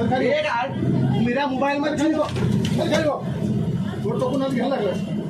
मेरा मोबाइल मत छीनो तो कुणाला घ्यायला लागला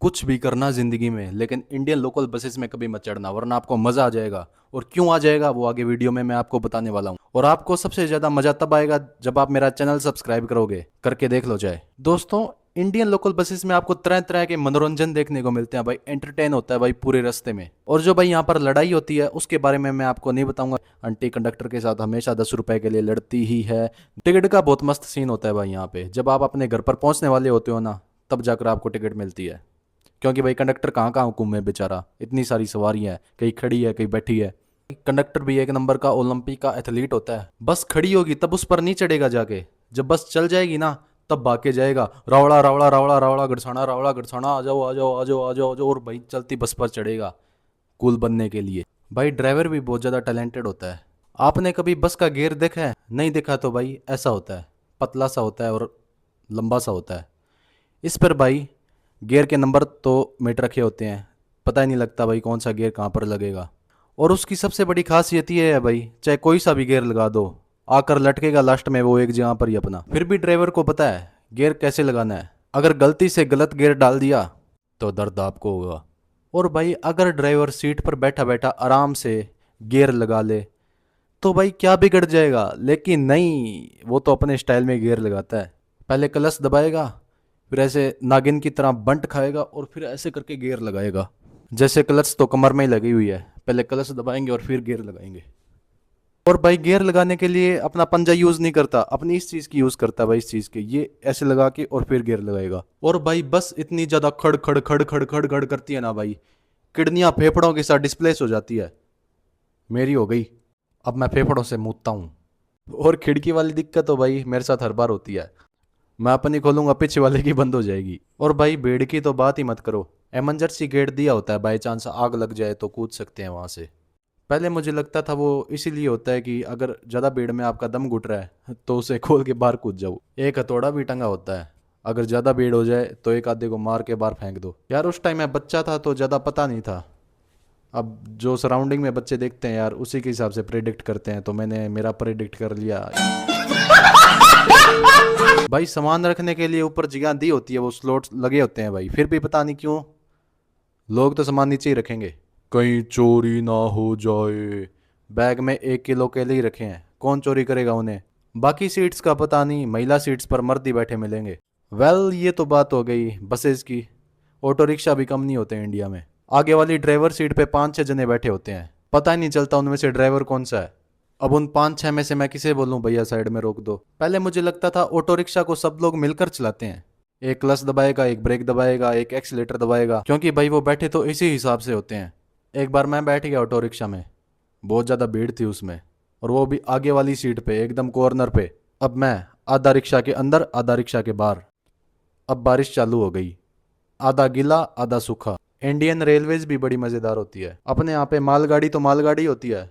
कुछ भी करना जिंदगी में, लेकिन इंडियन लोकल बसेस में कभी मत चढ़ना, वरना आपको मजा आ जाएगा। और क्यों आ जाएगा वो आगे वीडियो में मैं आपको बताने वाला हूँ। और आपको सबसे ज्यादा मजा तब आएगा जब आप मेरा चैनल सब्सक्राइब करोगे। करके देख लो जाए। दोस्तों, इंडियन लोकल बसेस में आपको तरह तरह के मनोरंजन देखने को मिलते हैं भाई। एंटरटेन होता है भाई पूरे रास्ते में। और जो भाई यहाँ पर लड़ाई होती है उसके बारे में मैं आपको नहीं बताऊंगा। आंटी कंडक्टर के साथ हमेशा 10 रुपए के लिए लड़ती ही है। टिकट का बहुत मस्त सीन होता है भाई यहाँ पे। जब आप अपने घर पर पहुंचने वाले होते हो ना, तब जाकर आपको टिकट मिलती है। क्योंकि भाई कंडक्टर कहाँ कहाँ घूमे बेचारा, इतनी सारी सवारियां हैं, कहीं खड़ी है कहीं बैठी है। कंडक्टर भी एक नंबर का ओलंपिक का एथलीट होता है। बस खड़ी होगी तब उस पर नहीं चढ़ेगा जाके, जब बस चल जाएगी ना तब भाग के जाएगा। रावड़ा रावड़ा रावड़ा रावड़ा गड़साना रावड़ा गड़साना, आ जाओ आ जाओ आ जाओ आ जाओ आ जाओ। और भाई चलती बस पर चढ़ेगा कूल बनने के लिए। भाई ड्राइवर भी बहुत ज़्यादा टैलेंटेड होता है। आपने कभी बस का गियर देखा है? नहीं देखा तो भाई ऐसा होता है, पतला सा होता है और लंबा सा होता है। इस पर भाई गियर के नंबर तो मिट रखे होते हैं, पता ही नहीं लगता भाई कौन सा गियर कहाँ पर लगेगा। और उसकी सबसे बड़ी खासियत ये है भाई, चाहे कोई सा भी गियर लगा दो, आकर लटकेगा लास्ट में वो एक जगह पर ही अपना। फिर भी ड्राइवर को पता है गियर कैसे लगाना है। अगर गलती से गलत गियर डाल दिया तो दर्द आपको होगा। और भाई अगर ड्राइवर सीट पर बैठा बैठा आराम से गियर लगा ले तो भाई क्या बिगड़ जाएगा। लेकिन नहीं, वो तो अपने स्टाइल में गियर लगाता है। पहले क्लच दबाएगा, फिर ऐसे नागिन की तरह बंट खाएगा और फिर ऐसे करके गियर लगाएगा। जैसे क्लच तो कमर में ही लगी हुई है, पहले क्लच दबाएंगे और फिर गियर लगाएंगे। और भाई गियर लगाने के लिए अपना पंजा यूज नहीं करता, अपनी इस चीज की यूज करता है भाई। इस चीज के ये ऐसे लगा के और फिर गियर लगाएगा। और भाई बस इतनी ज्यादा खड़ खड़ खड़ खड़ खड़ खड़ करती है ना भाई, किडनियां फेफड़ों के साथ डिस्प्लेस हो जाती है। मेरी हो गई, अब मैं फेफड़ों से मूतता हूँ। और खिड़की वाली दिक्कत तो भाई मेरे साथ हर बार होती है। मैं अपनी खोलूंगा पीछे वाले की बंद हो जाएगी। और भाई बेड की तो बात ही मत करो, एमरजेंसी गेट दिया होता है, बाई चांस आग लग जाए तो कूद सकते हैं वहां से। पहले मुझे लगता था वो इसीलिए होता है कि अगर ज़्यादा भीड़ में आपका दम घुट रहा है तो उसे खोल के बाहर कूद जाओ। एक हथौड़ा भी टंगा होता है, अगर ज़्यादा भीड़ हो जाए तो एक आधे को मार के बाहर फेंक दो। यार उस टाइम मैं बच्चा था तो ज़्यादा पता नहीं था। अब जो सराउंडिंग में बच्चे देखते हैं यार उसी के हिसाब से प्रेडिक्ट करते हैं, तो मैंने मेरा प्रेडिक्ट कर लिया। भाई सामान रखने के लिए ऊपर जगह दी होती है, वो स्लॉट्स लगे होते हैं भाई, फिर भी पता नहीं क्यों लोग तो सामान नीचे ही रखेंगे, कहीं चोरी ना हो जाए। बैग में 1 किलो केले ही रखे हैं, कौन चोरी करेगा उन्हें। बाकी सीट्स का पता नहीं, महिला सीट्स पर मर्द ही बैठे मिलेंगे। वेल ये तो बात हो गई बसेस की। ऑटो रिक्शा भी कम नहीं होते हैं इंडिया में। आगे वाली ड्राइवर सीट पे 5-6 जने बैठे होते हैं, पता ही नहीं चलता उनमें से ड्राइवर कौन सा है। अब उन 5-6 में से मैं किसे बोलूं भैया साइड में रोक दो। पहले मुझे लगता था ऑटो रिक्शा को सब लोग मिलकर चलाते हैं, एक क्लच दबाएगा, एक ब्रेक दबाएगा, एक एक्सीलेटर दबाएगा, क्योंकि भाई वो बैठे तो इसी हिसाब से होते हैं। एक बार मैं बैठ गया ऑटो रिक्शा में, बहुत ज़्यादा भीड़ थी उसमें, और वो भी आगे वाली सीट पे एकदम कॉर्नर पे। अब मैं आधा रिक्शा के अंदर आधा रिक्शा के बाहर। अब बारिश चालू हो गई, आधा गीला आधा सूखा। इंडियन रेलवेज भी बड़ी मज़ेदार होती है। अपने यहाँ पे मालगाड़ी तो मालगाड़ी होती है,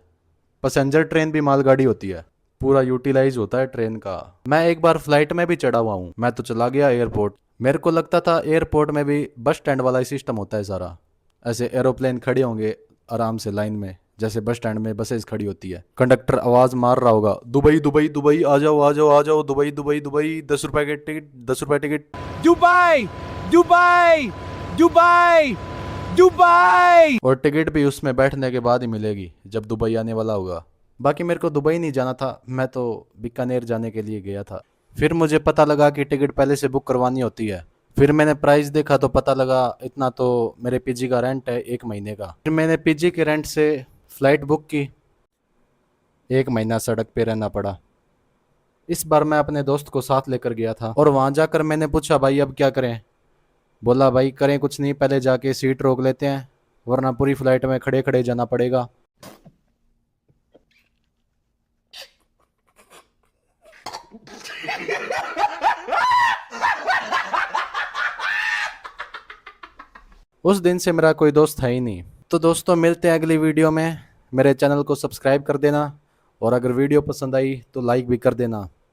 पैसेंजर ट्रेन भी मालगाड़ी होती है, पूरा यूटिलाइज होता है ट्रेन का। मैं एक बार फ्लाइट में भी चढ़ा हुआ हूँ, मैं तो चला गया एयरपोर्ट। मेरे को लगता था एयरपोर्ट में भी बस स्टैंड वाला ही सिस्टम होता है सारा, ऐसे एरोप्लेन खड़े होंगे आराम से लाइन में, जैसे बस स्टैंड में बसेस खड़ी होती है। कंडक्टर आवाज़ मार रहा होगा, दुबई दुबई दुबई, आ जाओ आ जाओ आ जाओ, दुबई दुबई दुबई, 10 रुपए के टिकट, 10 रुपए ticket, Dubai Dubai Dubai Dubai. और टिकट भी उसमें बैठने के बाद ही मिलेगी जब दुबई आने वाला होगा। बाकी मेरे को दुबई नहीं जाना था, मैं तो बीकानेर जाने के लिए गया था। फिर मुझे पता लगा कि टिकट पहले से बुक करवानी होती है। फिर मैंने प्राइस देखा तो पता लगा इतना तो मेरे पीजी का रेंट है 1 महीने का। फिर मैंने पीजी के रेंट से फ़्लाइट बुक की, 1 महीना सड़क पे रहना पड़ा। इस बार मैं अपने दोस्त को साथ लेकर गया था, और वहाँ जाकर मैंने पूछा भाई अब क्या करें। बोला भाई करें कुछ नहीं, पहले जाके सीट रोक लेते हैं, वरना पूरी फ्लाइट में खड़े खड़े जाना पड़ेगा। उस दिन से मेरा कोई दोस्त था ही नहीं। तो दोस्तों मिलते हैं अगली वीडियो में, मेरे चैनल को सब्सक्राइब कर देना और अगर वीडियो पसंद आई तो लाइक भी कर देना।